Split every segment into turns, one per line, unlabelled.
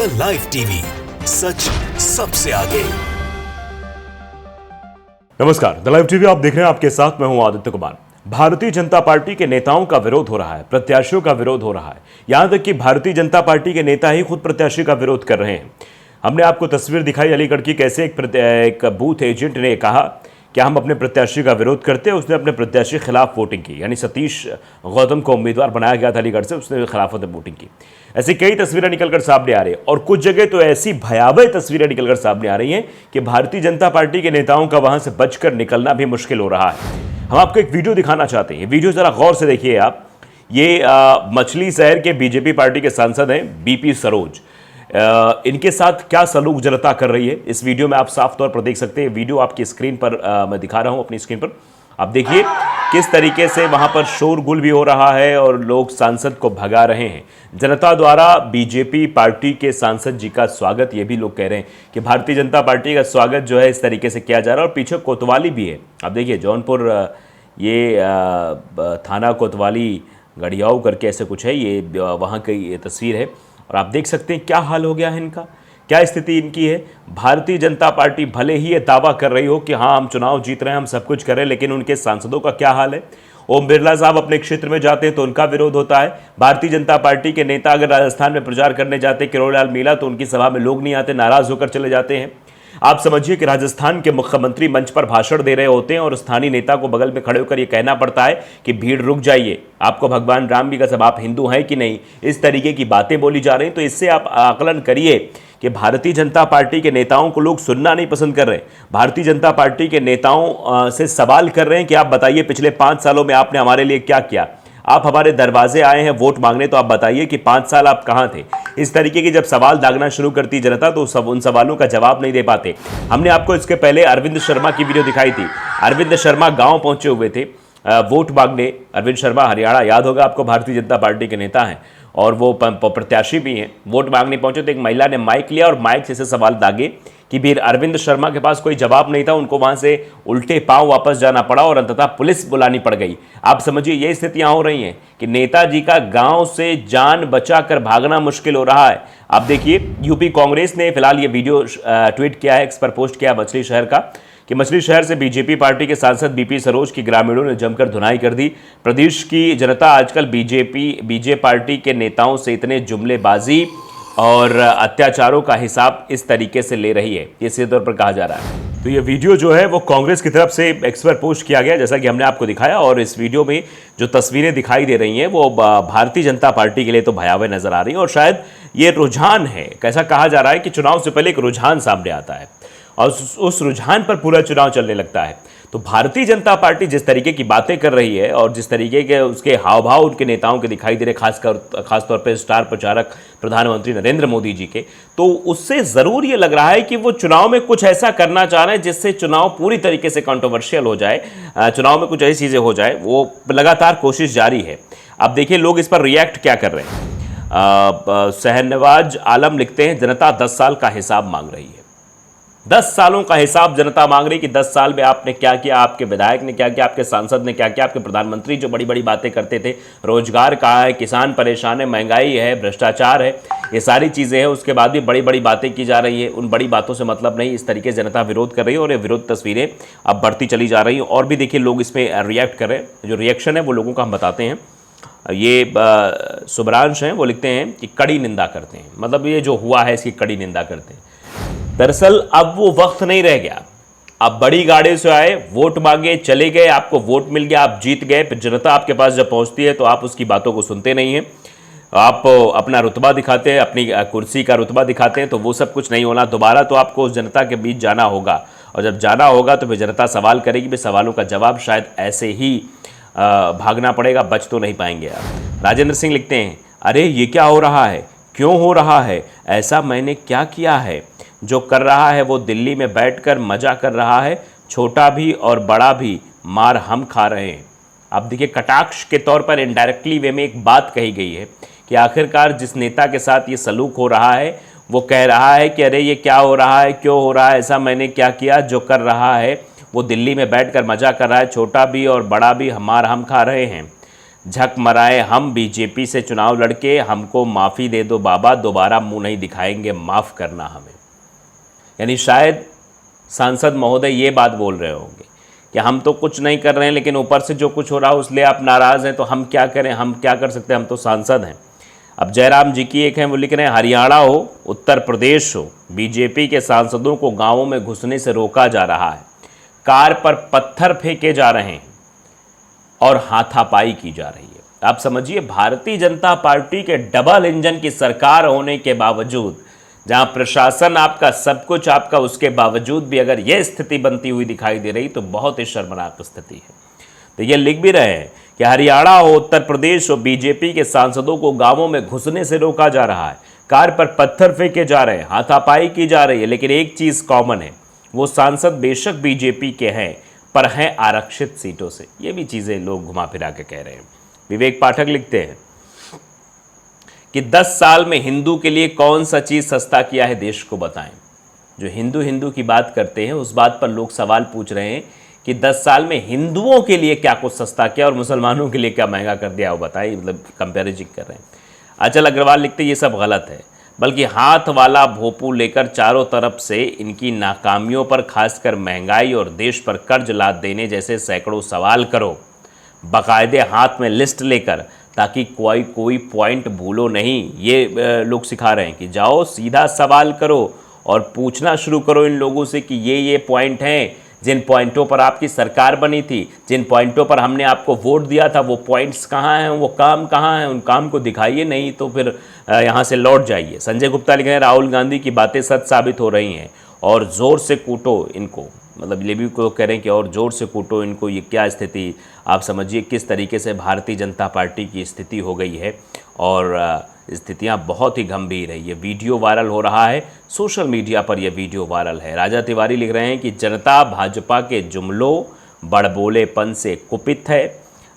The live TV, सच सबसे आगे।
नमस्कार, द लाइव टीवी आप देख रहे हैं। आपके साथ मैं हूं आदित्य कुमार। भारतीय जनता पार्टी के नेताओं का विरोध हो रहा है, प्रत्याशियों का विरोध हो रहा है। यहां तक कि भारतीय जनता पार्टी के नेता ही खुद प्रत्याशी का विरोध कर रहे हैं। हमने आपको तस्वीर दिखाई अलीगढ़ की, कैसे एक बूथ एजेंट ने कहा कि हम अपने प्रत्याशी का विरोध करते हैं। उसने अपने प्रत्याशी के खिलाफ वोटिंग की, यानी सतीश गौतम को उम्मीदवार बनाया गया था अलीगढ़ से, उसने खिलाफ वोटिंग की। ऐसी कई तस्वीरें निकलकर सामने आ रही है और कुछ जगह तो ऐसी भयावह तस्वीरें निकलकर सामने आ रही हैं कि भारतीय जनता पार्टी के नेताओं का वहां से बचकर निकलना भी मुश्किल हो रहा है। हम आपको एक वीडियो दिखाना चाहते हैं। ये वीडियो जरा गौर से देखिए आप। ये मछली शहर के बीजेपी पार्टी के सांसद हैं बीपी सरोज। इनके साथ क्या सलूक जनता कर रही है, इस वीडियो में आप साफ तौर पर देख सकते हैं। वीडियो आपकी स्क्रीन पर मैं दिखा रहा हूं, अपनी स्क्रीन पर आप देखिए किस तरीके से वहां पर शोरगुल भी हो रहा है और लोग सांसद को भगा रहे हैं। जनता द्वारा बीजेपी पार्टी के सांसद जी का स्वागत, ये भी लोग कह रहे हैं कि भारतीय जनता पार्टी का स्वागत जो है इस तरीके से किया जा रहा है। और पीछे कोतवाली भी है। आप देखिए जौनपुर, ये थाना कोतवाली गढ़ियाऊ करके ऐसे कुछ है, ये वहाँ की ये तस्वीर है। और आप देख सकते हैं क्या हाल हो गया है इनका, क्या स्थिति इनकी है। भारतीय जनता पार्टी भले ही ये दावा कर रही हो कि हाँ हम चुनाव जीत रहे हैं, हम सब कुछ कर रहे हैं, लेकिन उनके सांसदों का क्या हाल है। ओम बिरला साहब अपने क्षेत्र में जाते हैं तो उनका विरोध होता है। भारतीय जनता पार्टी के नेता अगर राजस्थान में प्रचार करने जाते किरोड़ीलाल मीणा, तो उनकी सभा में लोग नहीं आते, नाराज होकर चले जाते हैं। आप समझिए कि राजस्थान के मुख्यमंत्री मंच पर भाषण दे रहे होते हैं और स्थानीय नेता को बगल में खड़े होकर यह कहना पड़ता है कि भीड़ रुक जाइए, आपको भगवान राम की कसम, आप हिंदू हैं कि नहीं। इस तरीके की बातें बोली जा रही हैं। तो इससे आप आकलन करिए कि भारतीय जनता पार्टी के नेताओं को लोग सुनना नहीं पसंद कर रहे हैं। भारतीय जनता पार्टी के नेताओं से सवाल कर रहे हैं कि आप बताइए पिछले 5 सालों में आपने हमारे लिए क्या किया। आप हमारे दरवाजे आए हैं वोट मांगने, तो आप बताइए कि 5 साल आप कहां थे। इस तरीके की जब सवाल दागना शुरू करती जनता तो उन सवालों का जवाब नहीं दे पाते। हमने आपको इसके पहले अरविंद शर्मा की वीडियो दिखाई थी। अरविंद शर्मा गांव पहुंचे हुए थे वोट मांगने। अरविंद शर्मा हरियाणा, याद होगा आपको, भारतीय जनता पार्टी के नेता हैं और वो प्रत्याशी भी हैं। वोट मांगने पहुंचे तो एक महिला ने माइक लिया और माइक से ऐसे सवाल दागे कि फिर अरविंद शर्मा के पास कोई जवाब नहीं था। उनको वहां से उल्टे पांव वापस जाना पड़ा और अंततः पुलिस बुलानी पड़ गई। आप समझिए ये स्थितियां हो रही हैं कि नेताजी का गांव से जान बचाकर भागना मुश्किल हो रहा है। आप देखिए यूपी कांग्रेस ने फिलहाल ये वीडियो ट्वीट किया है, एक्स पर पोस्ट किया मछली शहर का, कि मछली शहर से बीजेपी पार्टी के सांसद बीपी सरोज की ग्रामीणों ने जमकर धुनाई कर दी। प्रदेश की जनता आजकल बीजेपी पार्टी के नेताओं से इतने जुमलेबाजी और अत्याचारों का हिसाब इस तरीके से ले रही है, ये सीधे तौर पर कहा जा रहा है। तो ये वीडियो जो है वो कांग्रेस की तरफ से एक्स पर पोस्ट किया गया, जैसा कि हमने आपको दिखाया। और इस वीडियो में जो तस्वीरें दिखाई दे रही हैं वो भारतीय जनता पार्टी के लिए तो भयावह नजर आ रही है। और शायद ये रुझान है, कैसा कहा जा रहा है कि चुनाव से पहले एक रुझान सामने आता है और उस रुझान पर पूरा चुनाव चलने लगता है। तो भारतीय जनता पार्टी जिस तरीके की बातें कर रही है और जिस तरीके के उसके हाव भाव उनके नेताओं के दिखाई दे रहे, खासतौर पर स्टार प्रचारक प्रधानमंत्री नरेंद्र मोदी जी के, तो उससे ज़रूर ये लग रहा है कि वो चुनाव में कुछ ऐसा करना चाह रहे हैं जिससे चुनाव पूरी तरीके से कंट्रोवर्शियल हो जाए, चुनाव में कुछ ऐसी चीज़ें हो जाए। वो लगातार कोशिश जारी है। अब देखिए लोग इस पर रिएक्ट क्या कर रहे हैं। शहनवाज आलम लिखते हैं, जनता 10 साल का हिसाब मांग रही है। 10 सालों का हिसाब जनता मांग रही कि 10 साल में आपने क्या किया, आपके विधायक ने क्या किया, आपके सांसद ने क्या किया, आपके प्रधानमंत्री जो बड़ी बड़ी बातें करते थे, रोजगार कहाँ है, किसान परेशान है, महंगाई है, भ्रष्टाचार है, ये सारी चीज़ें हैं। उसके बाद भी बड़ी बड़ी बातें की जा रही है। उन बड़ी बातों से मतलब नहीं, इस तरीके से जनता विरोध कर रही है और ये विरोध तस्वीरें अब बढ़ती चली जा रही हैं। और भी देखिए लोग इसमें रिएक्ट कर रहे हैं। जो रिएक्शन है वो लोगों का हम बताते हैं। ये शुभ्रांश हैं, वो लिखते हैं कि कड़ी निंदा करते हैं, मतलब ये जो हुआ है इसकी कड़ी निंदा करते हैं। दरअसल अब वो वक्त नहीं रह गया। आप बड़ी गाड़ी से आए, वोट मांगे, चले गए, आपको वोट मिल गया, आप जीत गए, फिर जनता आपके पास जब पहुंचती है तो आप उसकी बातों को सुनते नहीं हैं। आप अपना रुतबा दिखाते हैं, अपनी कुर्सी का रुतबा दिखाते हैं, तो वो सब कुछ नहीं होना। दोबारा तो आपको उस जनता के बीच जाना होगा और जब जाना होगा तो फिर जनता सवाल करेगी, भी सवालों का जवाब शायद ऐसे ही भागना पड़ेगा, बच तो नहीं पाएंगे आप। राजेंद्र सिंह लिखते हैं, अरे ये क्या हो रहा है, क्यों हो रहा है ऐसा, मैंने क्या किया है, जो कर रहा है वो दिल्ली में बैठकर मजा कर रहा है, छोटा भी और बड़ा भी मार हम खा रहे हैं। अब देखिए कटाक्ष के तौर पर इनडायरेक्टली वे में एक बात कही गई है कि आखिरकार जिस नेता के साथ ये सलूक हो रहा है वो कह रहा है कि अरे ये क्या हो रहा है, क्यों हो रहा है ऐसा, मैंने क्या किया, जो कर रहा है वो दिल्ली में बैठकर मजा कर रहा है, छोटा भी और बड़ा भी मार हम खा रहे हैं। झक मराए हम बीजेपी से चुनाव लड़के, हमको माफ़ी दे दो बाबा, दोबारा मुंह नहीं दिखाएंगे, माफ़ करना हमें। यानी शायद सांसद महोदय ये बात बोल रहे होंगे कि हम तो कुछ नहीं कर रहे हैं, लेकिन ऊपर से जो कुछ हो रहा है उसलिए आप नाराज़ हैं, तो हम क्या करें, हम क्या कर सकते हैं, हम तो सांसद हैं। अब जयराम जी की एक है, वो लिख रहे हैं हरियाणा हो, उत्तर प्रदेश हो, बीजेपी के सांसदों को गाँवों में घुसने से रोका जा रहा है, कार पर पत्थर फेंके जा रहे हैं और हाथापाई की जा रही है। आप समझिए, भारतीय जनता पार्टी के डबल इंजन की सरकार होने के बावजूद, जहां प्रशासन आपका सब कुछ आपका, उसके बावजूद भी अगर यह स्थिति बनती हुई दिखाई दे रही तो बहुत ही शर्मनाक स्थिति है। तो ये लिख भी रहे हैं कि हरियाणा हो, उत्तर प्रदेश हो, बीजेपी के सांसदों को गांवों में घुसने से रोका जा रहा है, कार पर पत्थर फेंके जा रहे हैं, हाथापाई की जा रही है, लेकिन एक चीज़ कॉमन है, वो सांसद बेशक बीजेपी के हैं पर हैं आरक्षित सीटों से। ये भी चीज़ें लोग घुमा फिरा के कह रहे हैं। विवेक पाठक लिखते हैं कि 10 साल में हिंदू के लिए कौन सा चीज़ सस्ता किया है, देश को बताएं। जो हिंदू हिंदू की बात करते हैं उस बात पर लोग सवाल पूछ रहे हैं कि 10 साल में हिंदुओं के लिए क्या कुछ सस्ता किया और मुसलमानों के लिए क्या महंगा कर दिया, वो बताइए। मतलब कंपेरिजन कर रहे हैं। अचल अग्रवाल लिखते हैं ये सब गलत है, बल्कि हाथ वाला भोपू लेकर चारों तरफ से इनकी नाकामियों पर, खासकर महंगाई और देश पर कर्ज लाद देने जैसे सैकड़ों सवाल करो, बाकायदे हाथ में लिस्ट लेकर, ताकि कोई पॉइंट भूलो नहीं। ये लोग सिखा रहे हैं कि जाओ सीधा सवाल करो और पूछना शुरू करो इन लोगों से कि ये पॉइंट हैं, जिन पॉइंटों पर आपकी सरकार बनी थी, जिन पॉइंटों पर हमने आपको वोट दिया था, वो पॉइंट्स कहाँ हैं, वो काम कहाँ हैं, उन काम को दिखाइए, नहीं तो फिर यहाँ से लौट जाइए। संजय गुप्ता लिख रहे हैं राहुल गांधी की बातें सच साबित हो रही हैं और ज़ोर से कूटो इनको। मतलब ये भी को कह रहे हैं कि और ज़ोर से कूटो इनको। ये क्या स्थिति, आप समझिए किस तरीके से भारतीय जनता पार्टी की स्थिति हो गई है और स्थितियां बहुत ही गंभीर है। ये वीडियो वायरल हो रहा है, सोशल मीडिया पर यह वीडियो वायरल है। राजा तिवारी लिख रहे हैं कि जनता भाजपा के जुमलों बड़बोलेपन से कुपित है,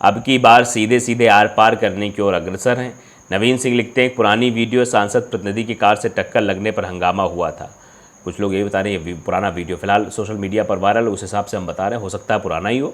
अब की बार सीधे सीधे आर पार करने की ओर अग्रसर हैं। नवीन सिंह लिखते हैं पुरानी वीडियो, सांसद प्रतिनिधि की कार से टक्कर लगने पर हंगामा हुआ था। कुछ लोग ये बता रहे हैं ये पुराना वीडियो फिलहाल सोशल मीडिया पर वायरल, उस हिसाब से हम बता रहे हैं, हो सकता है पुराना ही हो।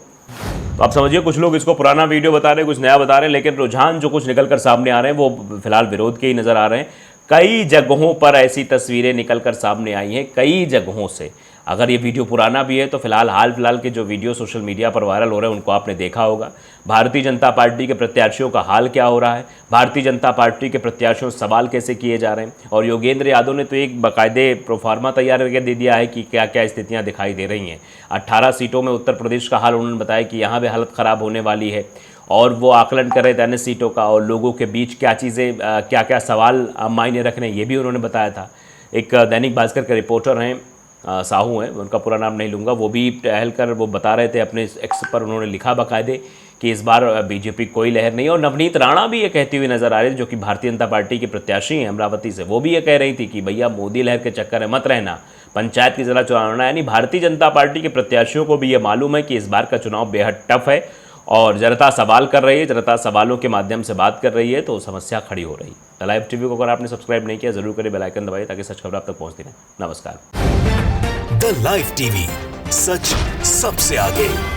तो आप समझिए कुछ लोग इसको पुराना वीडियो बता रहे हैं, कुछ नया बता रहे हैं, लेकिन रुझान जो कुछ निकल कर सामने आ रहे हैं वो फिलहाल विरोध के ही नज़र आ रहे हैं। कई जगहों पर ऐसी तस्वीरें निकल कर सामने आई हैं, कई जगहों से। अगर ये वीडियो पुराना भी है तो हाल फिलहाल के जो वीडियो सोशल मीडिया पर वायरल हो रहे हैं उनको आपने देखा होगा। भारतीय जनता पार्टी के प्रत्याशियों का हाल क्या हो रहा है, भारतीय जनता पार्टी के प्रत्याशियों से सवाल कैसे किए जा रहे हैं। और योगेंद्र यादव ने तो एक बाकायदे प्रोफार्मा तैयार करके दे दिया है कि क्या क्या स्थितियां दिखाई दे रही हैं। 18 सीटों में उत्तर प्रदेश का हाल उन्होंने बताया कि यहाँ भी हालत ख़राब होने वाली है, और वो आकलन कर रहे थे अन्य सीटों का और लोगों के बीच क्या चीज़ें क्या क्या सवाल मायने रख रहे हैं, ये भी उन्होंने बताया था। एक दैनिक भास्कर के रिपोर्टर हैं, साहू हैं, उनका पूरा नाम नहीं लूँगा, वो भी टहल कर वो बता रहे थे अपने एक्स पर, उन्होंने लिखा बाकायदे कि इस बार बीजेपी कोई लहर नहीं है। और नवनीत राणा भी ये कहती हुई नज़र आ रही थी, जो कि भारतीय जनता पार्टी की प्रत्याशी हैं अमरावती से, वो भी ये कह रही थी कि भैया मोदी लहर के चक्कर में मत रहना, पंचायत की ज़रा चुनाव। यानी भारतीय जनता पार्टी के प्रत्याशियों को भी ये मालूम है कि इस बार का चुनाव बेहद टफ है और जनता सवाल कर रही है, जनता सवालों के माध्यम से बात कर रही है, तो समस्या खड़ी हो रही है। द लाइव टीवी को अगर आपने सब्सक्राइब नहीं किया जरूर करें, बेल आइकन दबाइए ताकि सच खबर आप तक पहुँचती रहे। नमस्कार।
द लाइव टीवी, सच सबसे आगे।